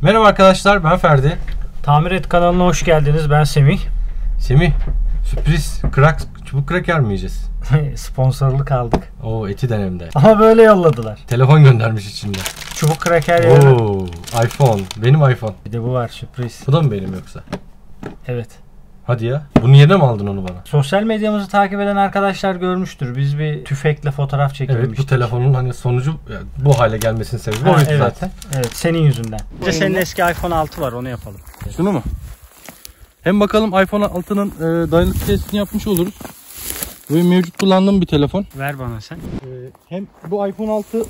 Merhaba arkadaşlar, ben Ferdi. Tamir Et kanalına hoş geldiniz. Ben Semih. Semih, sürpriz çubuk kraker mi yiyeceğiz? Sponsorluk aldık. Oo, eti denemde. Ama böyle yolladılar. Telefon göndermiş içinde. Çubuk kraker yerine. Oo, iPhone. Benim iPhone. Bir de bu var, sürpriz. Bu da mı benim yoksa? Evet. Hadi ya. Bunun yerine mi aldın onu bana? Sosyal medyamızı takip eden arkadaşlar görmüştür. Biz bir tüfekle fotoğraf çekilmiştik. Evet, bu telefonun hani sonucu bu hale gelmesinin sebebi oydu evet, zaten. Evet, senin yüzünden. Bir de senin eski iPhone 6 var, onu yapalım. Şunu mu? Hem bakalım iPhone 6'nın dayanıklı testini yapmış oluruz. Bu mevcut kullandığım bir telefon. Ver bana sen. Hem bu iPhone 6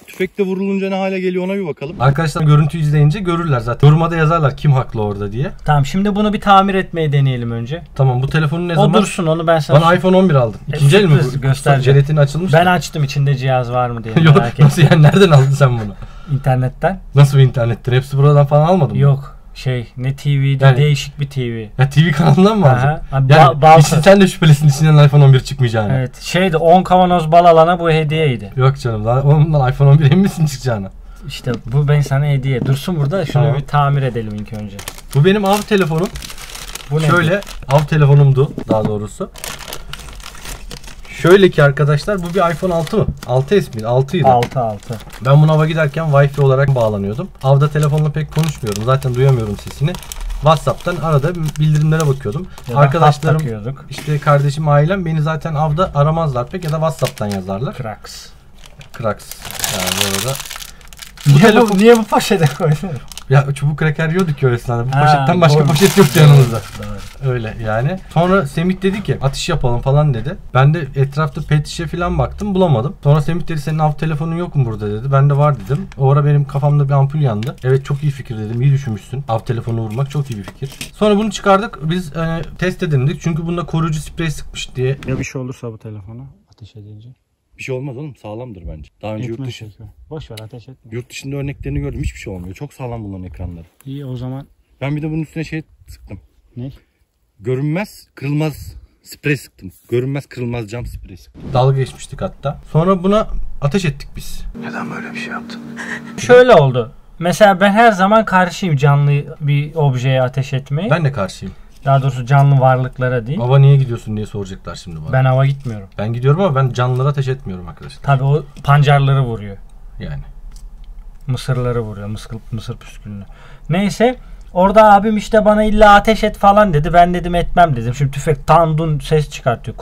tüfekle vurulunca ne hale geliyor ona bir bakalım. Arkadaşlar görüntü izleyince görürler zaten. Yoruma yazarlar kim haklı orada diye. Tamam, şimdi bunu bir tamir etmeyi deneyelim önce. Tamam, bu telefonun ne zaman? O dursun, onu ben sana... Bana iPhone 11 aldın. İkinci el mi bu? Göstereceğim. Jelatini açılmış. Ben açtım, içinde cihaz var mı diye. Yok, nasıl yani, nereden aldın sen bunu? İnternetten. Nasıl bir internetten? Hepsi buradan falan almadın mı? Yok. Ne TV'di, yani, değişik bir TV. Ya TV kanalından mı aldın? Yani sen de şüphelisin içinden iPhone 11 çıkmayacağını. Evet. 10 kavanoz bal alana bu hediyeydi. Yok canım, ondan iPhone 11 emin misin çıkacağını? İşte bu ben sana hediye. Dursun burada, şunu tamam. Bir tamir edelim ilk önce. Bu benim av telefonum. Bu şöyle av telefonumdu daha doğrusu. Şöyle ki arkadaşlar, bu bir iPhone 6 mı? 6s miydi? 6'ydı. 6. Ben bunu ava giderken Wi-Fi olarak bağlanıyordum. Avda telefonla pek konuşmuyordum. Zaten duyamıyorum sesini. WhatsApp'tan arada bildirimlere bakıyordum. Ya arkadaşlarım, işte kardeşim, ailem beni zaten avda aramazlar pek ya da WhatsApp'tan yazarlar. Kraks. Yani bu arada. Niye bu poşete koydun? Ya çubuk kraker yiyorduk ya öylesine. Bu poşetten başka poşet yoktu yanımızda. Öyle yani. Sonra Semih dedi ki atış yapalım falan dedi. Ben de etrafta pet şişe falan baktım, bulamadım. Sonra Semih dedi senin av telefonun yok mu burada dedi. Ben de var dedim. O ara benim kafamda bir ampul yandı. Evet, çok iyi fikir dedim. İyi düşünmüşsün. Av telefonu vurmak çok iyi bir fikir. Sonra bunu çıkardık. Biz test edelim. Çünkü bunda koruyucu sprey sıkmış diye. Ya bir şey olursa bu telefona ateş edince? Bir şey olmaz oğlum, sağlamdır bence. Daha önce yurt dışı. Boş ver, ateş etme. Yurt dışında örneklerini gördüm, hiçbir şey olmuyor. Çok sağlam bunların ekranları. İyi o zaman. Ben bir de bunun üstüne sıktım. Ne? Görünmez kırılmaz sprey sıktım. Görünmez kırılmaz cam sprey sıktım. Dalga geçmiştik hatta. Sonra buna ateş ettik biz. Neden böyle bir şey yaptın? Şöyle oldu. Mesela ben her zaman karşıyım canlı bir objeye ateş etmeyi. Ben de karşıyım. Daha doğrusu canlı varlıklara değil. Ava niye gidiyorsun diye soracaklar şimdi bana. Ben ava gitmiyorum. Ben gidiyorum ama ben canlılara ateş etmiyorum arkadaşlar. Tabii o pancarları vuruyor. Yani. Mısırları vuruyor. Mısır püskülünü. Neyse. Orada abim işte bana illa ateş et falan dedi. Ben dedim etmem dedim. Şimdi tüfek tandun ses çıkartıyor.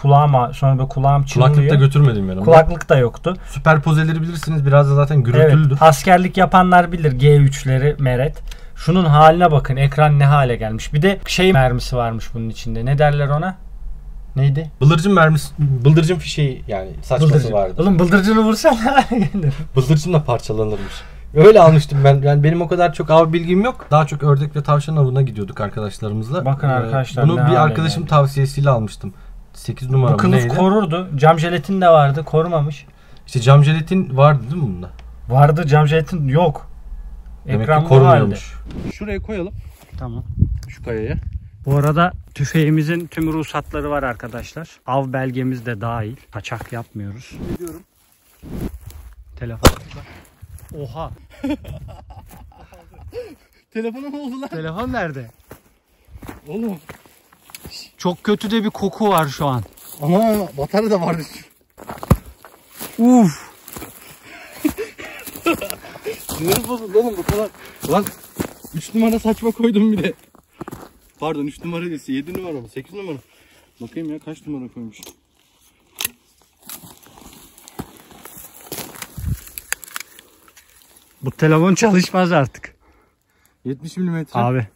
Sonra böyle kulağım çınlıyor. Kulaklık da götürmedim yanımda. Kulaklık da yoktu. Süperpozeleri bilirsiniz. Biraz da zaten gürültülüdür. Evet, askerlik yapanlar bilir G3'leri Meret. Şunun haline bakın. Ekran ne hale gelmiş. Bir de mermisi varmış bunun içinde. Ne derler ona? Neydi? Bıldırcın mermisi, bıldırcın fişeği yani saçması vardı. Oğlum bıldırcını vursan ne hale gelir? Bıldırcınla parçalanırmış. Öyle almıştım ben. Yani benim o kadar çok av bilgim yok. Daha çok ördek ve tavşan avına gidiyorduk arkadaşlarımızla. Bakın arkadaşlar. Bunu bir arkadaşım tavsiyesiyle almıştım. 8 numara. Bu kılıf korurdu. Cam jelatin de vardı. Korumamış. İşte cam jelatin vardı değil mi bunda? Vardı, cam jelatin yok. Demek ekran ki korumuyormuş. Şuraya koyalım. Tamam. Şu kayaya. Bu arada tüfeğimizin tüm ruhsatları var arkadaşlar. Av belgemiz de dahil. Kaçak yapmıyoruz. Gidiyorum. Telefon. Oha. Telefona ne oldu lan? Telefon nerede? Oğlum. Çok kötü de bir koku var şu an. Ama batarya da vardı. Uf. Sinirim bozuldu oğlum bu kadar. Lan 3 numara saçma koydum bir de. Pardon 3 numara değil, 7 numara mı 8 numara. Bakayım ya kaç numara koymuş. Bu telefon çalışmaz artık. 70 milimetre. Abi.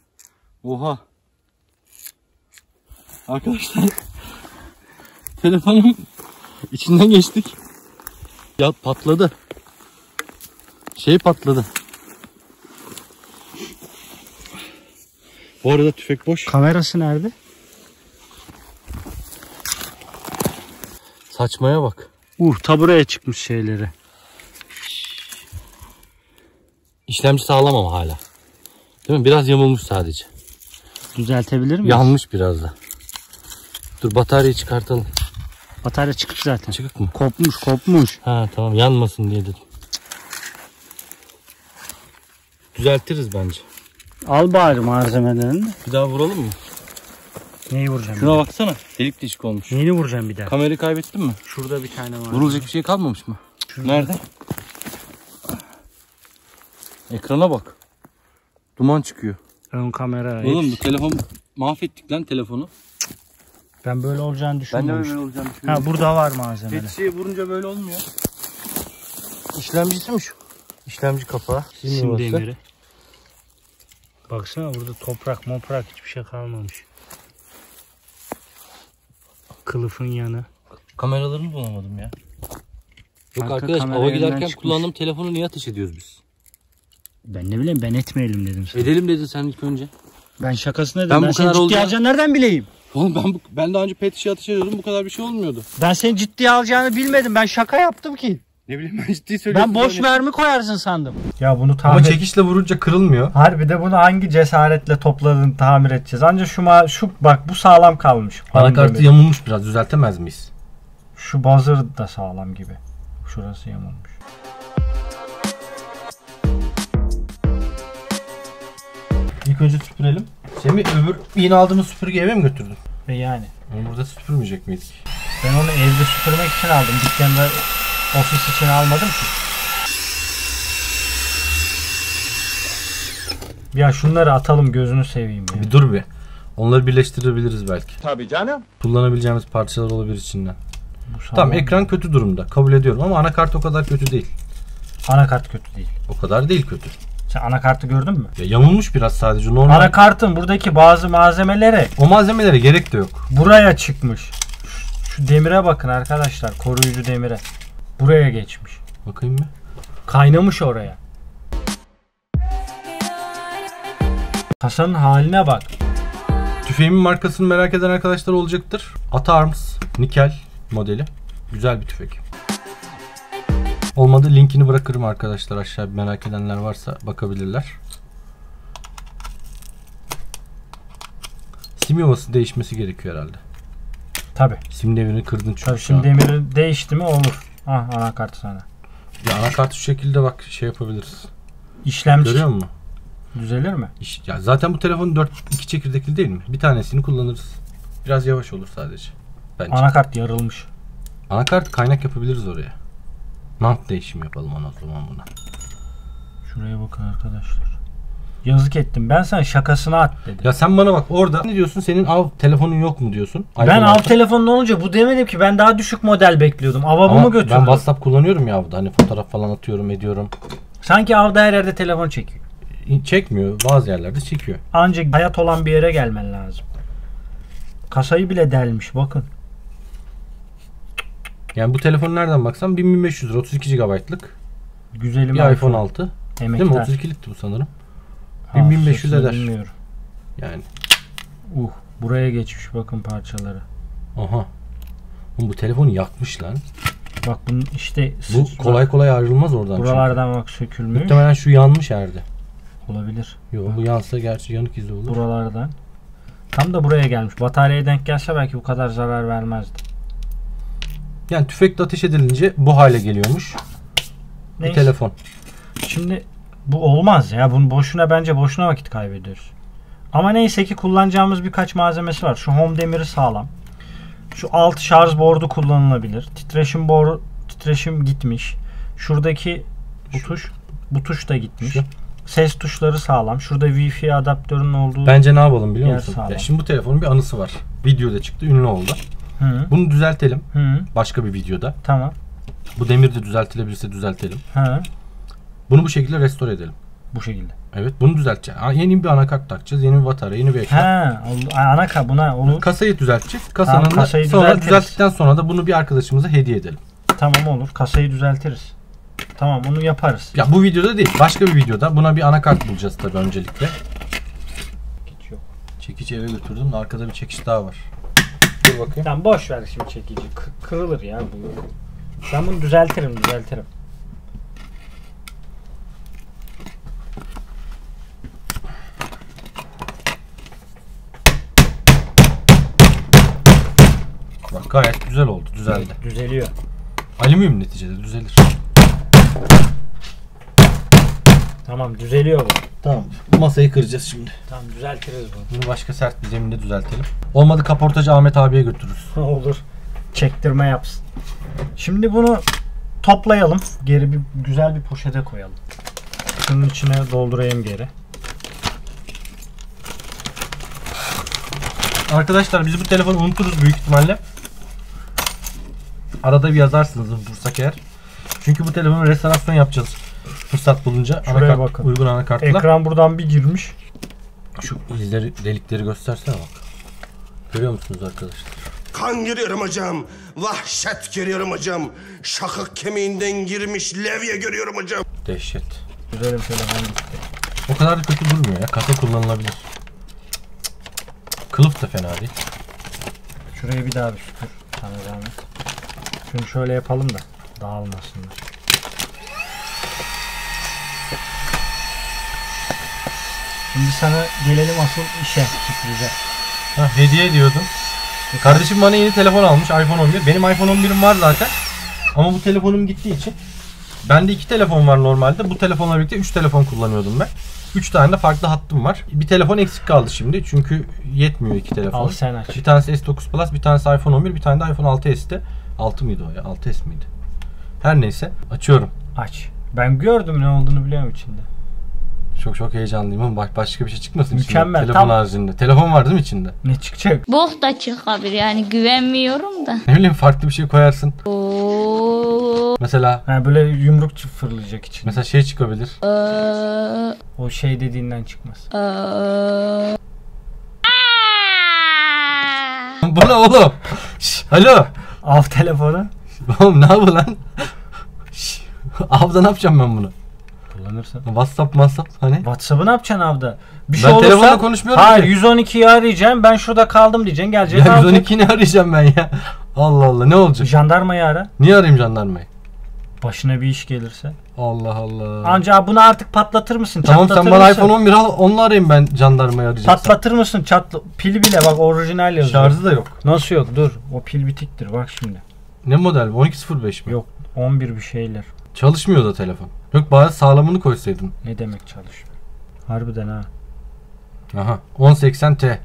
Oha. Arkadaşlar. Telefonun içinden geçtik. Ya patladı. Patladı. Bu arada tüfek boş. Kamerası nerede? Saçmaya bak. Tabureye çıkmış şeyleri. İşlemci sağlam ama hala. Değil mi? Biraz yamulmuş sadece. Düzeltebilir miyiz? Yanmış biraz da. Dur bataryayı çıkartalım. Batarya çıktı zaten. Çıkık mı? Kopmuş. Ha tamam, yanmasın diye dedim. Düzeltiriz bence. Al bari malzemelerini. Bir daha vuralım mı? Neyi vuracağım? Şuna baksana. Delik deşik olmuş. Neyini vuracağım bir daha? Kamerayı kaybettin mi? Şurada bir tane var. Vurulacak bir şey kalmamış mı? Şurada. Nerede? Ekrana bak. Duman çıkıyor. Ön kamera. Oğlum bu telefon mahvettik lan telefonu. Ben böyle olacağını Ben de düşünmemiştim. böyle olacağını düşünüyorum. Ha burada var malzemeler. Petişeye vurunca böyle olmuyor. İşlemcisi mi şu? İşlemci kapağı. Sim demiri. Baksana burada toprak hiçbir şey kalmamış. Kılıfın yanı. Kameralarını bulamadım ya. Yok Arka arkadaş kamera ava yerinden giderken çıkmış. kullandığım telefonu niye ateş ediyoruz biz? Ben ne bileyim ben etmeyelim dedim sana. Edelim dedin sen ilk önce. Ben şakasına dedim. Ben Ben bu seni kadar ciddiye oldu- alacağını nereden bileyim? Oğlum ben daha önce pet şişe ateş ediyordum, bu kadar bir şey olmuyordu. Ben seni ciddiye alacağını bilmedim. Ben şaka yaptım ki. Ne bileyim ben ciddi söylüyorum. Ben boş mermi koyarsın sandım. Ya bunu Ama tamir çekişle vurunca kırılmıyor. Harbi de bunu hangi cesaretle topladın tamir edeceğiz? Ancak şu bak bu sağlam kalmış. Anakartı yamulmuş biraz, düzeltemez miyiz? Şu buzzer da sağlam gibi. Şurası yamulmuş. İlk önce süpürelim. Semih öbür yeni aldığımız süpürgeyi eve mi götürdün? Yani. Onu burada süpürmeyecek miydik? Ben onu evde süpürmek için aldım. Dükkanda ofis için almadım ki. Ya şunları atalım gözünü seveyim ya. Bir dur bir. Onları birleştirebiliriz belki. Tabii canım. Kullanabileceğimiz parçalar olabilir içinden. Bu sağlam. Tamam, ekran kötü durumda. Kabul ediyorum ama anakart o kadar kötü değil. Anakart kötü değil. O kadar değil kötü. Sen anakartı gördün mü? Ya yamulmuş biraz sadece, normal. Anakartın buradaki bazı malzemeleri O malzemelere gerek de yok. buraya çıkmış. Şu demire bakın arkadaşlar. Koruyucu demire. Buraya geçmiş. Bakayım mı? Kaynamış oraya. Kasanın haline bak. Tüfeğimin markasını merak eden arkadaşlar olacaktır. Ata Arms nikel modeli. Güzel bir tüfek. Olmadı linkini bırakırım arkadaşlar, aşağı merak edenler varsa bakabilirler. Sim yuvası değişmesi gerekiyor herhalde. Tabi. Sim devrini kırdın çünkü. Tabii şu şimdi an. demiri değişti mi olur. Ah anakart sana. Ya anakartı şu şekilde bak şey yapabiliriz. İşlemci Görüyor musun? düzelir mi? Ya zaten bu telefon 2 çekirdekli değil mi? Bir tanesini kullanırız. Biraz yavaş olur sadece. Bence. Anakart yarılmış. Anakart kaynak yapabiliriz oraya. Nant değişimi yapalım ona, o zaman buna. Şuraya bakın arkadaşlar. Yazık ettim. Ben sana şakasına at dedim. Ya sen bana bak orada ne diyorsun? Senin av telefonun yok mu diyorsun? Ben iPhone av aldım. telefonun olunca bu demedim ki, ben daha düşük model bekliyordum. Ava Ama bunu götürdüm. ben WhatsApp kullanıyorum ya avda. Hani fotoğraf falan atıyorum, ediyorum. Sanki avda her yerde telefon çekiyor. Çekmiyor. Bazı yerlerde çekiyor. Ancak hayat olan bir yere gelmen lazım. Kasayı bile delmiş bakın. Yani bu telefon nereden baksan 1500 lira, 32 GB'lık. Güzelim Bir iPhone 6. Emekler. Değil mi? 32'likti bu sanırım. Ha, 1500 sesini eder. Bilmiyorum. Yani. Buraya geçmiş bakın parçaları. Aha. Oğlum bu telefonu yakmış lan. Bak bunun işte Bu kolay kolay ayrılmaz oradan. buralardan çünkü. bak sökülmüş. Muhtemelen şu yanmış yerde. Olabilir. Yok bu yansa gerçi yanık izi olur. Buralardan. Tam da buraya gelmiş. Bataryaya denk gelse belki bu kadar zarar vermezdi. Yani tüfekle ateş edilince bu hale geliyormuş. Bir Neyse. telefon. Şimdi bu olmaz ya. Bunu bence boşuna vakit kaybediyoruz. Ama neyse ki kullanacağımız birkaç malzemesi var. Şu home demiri sağlam. Şu alt şarj boardu kullanılabilir. Titreşim gitmiş. Şuradaki bu tuş da gitmiş. Şu. Ses tuşları sağlam. Şurada Wi-Fi adaptörünün olduğu. Bence ne yapalım biliyor Yer musun? sağlam. Ya şimdi bu telefonun bir anısı var. Videoda çıktı, ünlü oldu. Hı. Bunu düzeltelim. Hı. Başka bir videoda. Tamam. Bu demir de düzeltilebilirse düzeltelim. Hı. Bunu bu şekilde restore edelim. Bu şekilde. Evet, bunu düzelteceğiz. Yeni bir anakart takacağız. Yeni bir batarya, yeni bir ekran. Buna olur. Kasayı düzelteceğiz. Kasanın Tamam, kasayı sonra düzeltiriz. düzelttikten sonra da bunu bir arkadaşımıza hediye edelim. Tamam olur. Kasayı düzeltiriz. Tamam bunu yaparız. Ya bu videoda değil, başka bir videoda buna bir anakart bulacağız tabii öncelikle. Hiç yok. Çekiç eve götürdüm de arkada bir çekiç daha var. Dur bakayım. Tamam boş ver şimdi çekici. Kırılır ya bu. Ben bunu düzeltirim. Bak gayet güzel oldu, düzeldi. Düzeliyor. Alüminyum neticede düzelir. Tamam düzeliyor bu. Tamam. Masayı kıracağız şimdi. Tamam düzeltiriz bunu. Bunu başka sert bir zeminde düzeltelim. Olmadı kaportacı Ahmet abiye götürürüz. Olur. Çektirme yapsın. Şimdi bunu toplayalım. Geri bir güzel bir poşete koyalım. Şunun içine doldurayım geri. Arkadaşlar biz bu telefonu unuturuz büyük ihtimalle. Arada bir yazarsınız unutursak eğer. Çünkü bu telefonu restorasyon yapacağız. Fırsat bulunca. Şuraya bakın. Uygun anakartla. Ekran buradan bir girmiş. Şu izleri, delikleri göstersene bak. Görüyor musunuz arkadaşlar? Kan görüyorum hocam. Vahşet görüyorum hocam. Şakak kemiğinden girmiş levye görüyorum hocam. Dehşet. Güzelim telefon gitti. O kadar da kötü durmuyor ya. Kasa kullanılabilir. Kılıf da fena değil. Şuraya bir daha bir süpür. Sana zahmet. Şunu şöyle yapalım da dağılmasınlar. Şimdi sana gelelim asıl işe, sürprize. Ha, hediye diyordum. Kardeşim bana yeni telefon almış, iPhone 11. Benim iPhone 11'im var zaten. Ama bu telefonum gittiği için bende 2 telefon var normalde. Bu telefonla birlikte 3 telefon kullanıyordum ben. 3 tane de farklı hattım var. Bir telefon eksik kaldı şimdi çünkü yetmiyor 2 telefon. Al sen aç. Bir tanesi S9 Plus, bir tanesi iPhone 11, bir tane de iPhone 6s'ti. 6 mıydı o ya? 6s miydi? Her neyse. Açıyorum. Aç. Ben gördüm ne olduğunu biliyorum içinde. Çok heyecanlıyım ama başka bir şey çıkmasın Mükemmel, içinde. Telefon tam- haricinde. Telefon var değil mi içinde? Ne çıkacak? Bok da çıkabilir yani güvenmiyorum da. Ne bileyim farklı bir şey koyarsın. Oo. Mesela Ha böyle yumruk fırlayacak içinde. mesela şey çıkabilir. O şey dediğinden çıkmaz. Bu ne oğlum? Şş, alo. Av telefonu. Oğlum ne yapı lan? Şş, avda ne yapacağım ben bunu? Kullanırsın. WhatsApp hani? WhatsApp'ı ne yapacaksın avda? Bir Ben telefonla konuşmuyorum Hayır ki. 112'yi arayacaksın. Ben şurada kaldım diyeceksin. Geleceksin. Ya 112'yi ne arayacağım ben ya? Allah Allah ne olacak? Jandarmayı ara. Niye arayayım jandarmayı? Başına bir iş gelirse. Allah Allah. Anca bunu artık patlatır mısın? Tamam Çatlatır sen bana mısın? iPhone 11 al, onunla arayayım ben jandarmayı arayacağım. Patlatır mısın? Pili bile bak orijinal yazıyor. Şarjı da yok. Nasıl yok? Dur. O pil bitiktir. Bak şimdi. Ne model bu? 1205 mi? Yok. 11 bir şeyler. Çalışmıyor da telefon. Yok bari sağlamını koysaydın. Ne demek çalışıyor? Harbiden ha. Aha 1080T.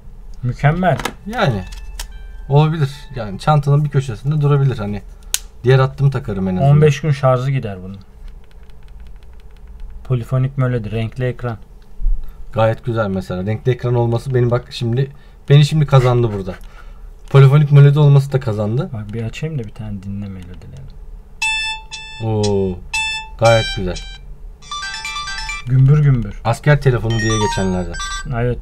Mükemmel. Yani olabilir. Yani çantanın bir köşesinde durabilir hani. Diğer hattımı takarım en azından. 15 gün şarjı gider bunun. Polifonik melodi, renkli ekran. Gayet güzel mesela. Renkli ekran olması beni şimdi kazandı burada. Polifonik melodi olması da kazandı. Bak bir açayım da bir tane dinle melodilerini. Oo. Gayet güzel. Gümbür gümbür. Asker telefonu diye geçenlerden. Evet.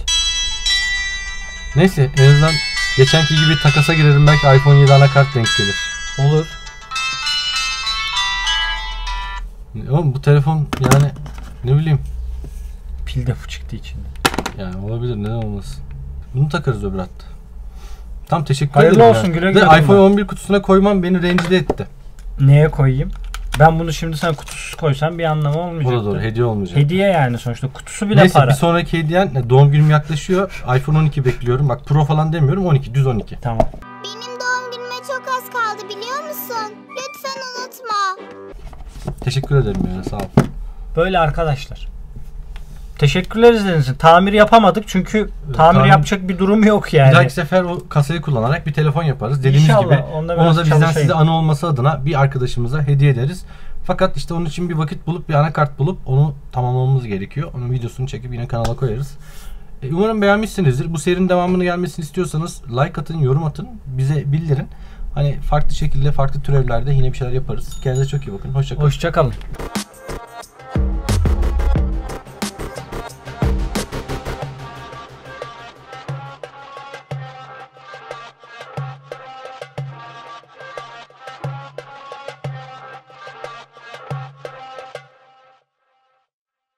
Neyse en azından geçenki gibi takasa girerim belki iPhone 7 anakart denk gelir. Olur. Oğlum bu telefon yani ne bileyim Pil de çıktı içinde. yani olabilir neden olmasın. Bunu takarız öbür hatta. Tam teşekkür Hayırlı ederim. olsun, ya. güle Ve güle iPhone kullan. 11 kutusuna koymam beni rencide etti. Neye koyayım? Ben bunu şimdi sen kutusuz koysam bir anlamı olmayacak. Bu da doğru hediye olmayacak. Hediye yani sonuçta kutusu bile Neyse para. bir sonraki hediyen doğum günüm yaklaşıyor. iPhone 12 bekliyorum. Bak Pro falan demiyorum 12 düz 12. Tamam. Benim doğum günüme çok az kaldı biliyor musun? Lütfen unutma. Teşekkür ederim ya sağ ol. Böyle arkadaşlar. Teşekkürler izlediğiniz için. Tamir yapamadık çünkü tamir yapacak bir durum yok yani. Bir dahaki sefer o kasayı kullanarak bir telefon yaparız. Dediğimiz İnşallah, gibi onda onu biraz da bizden çalışayım. size anı olması adına bir arkadaşımıza hediye ederiz. Fakat işte onun için bir vakit bulup bir anakart bulup onu tamamlamamız gerekiyor. Onun videosunu çekip yine kanala koyarız. Umarım beğenmişsinizdir. Bu serinin devamını gelmesini istiyorsanız like atın, yorum atın, bize bildirin. Hani farklı şekilde, farklı türevlerde yine bir şeyler yaparız. Kendinize çok iyi bakın. Hoşça kalın. Hoşça kalın.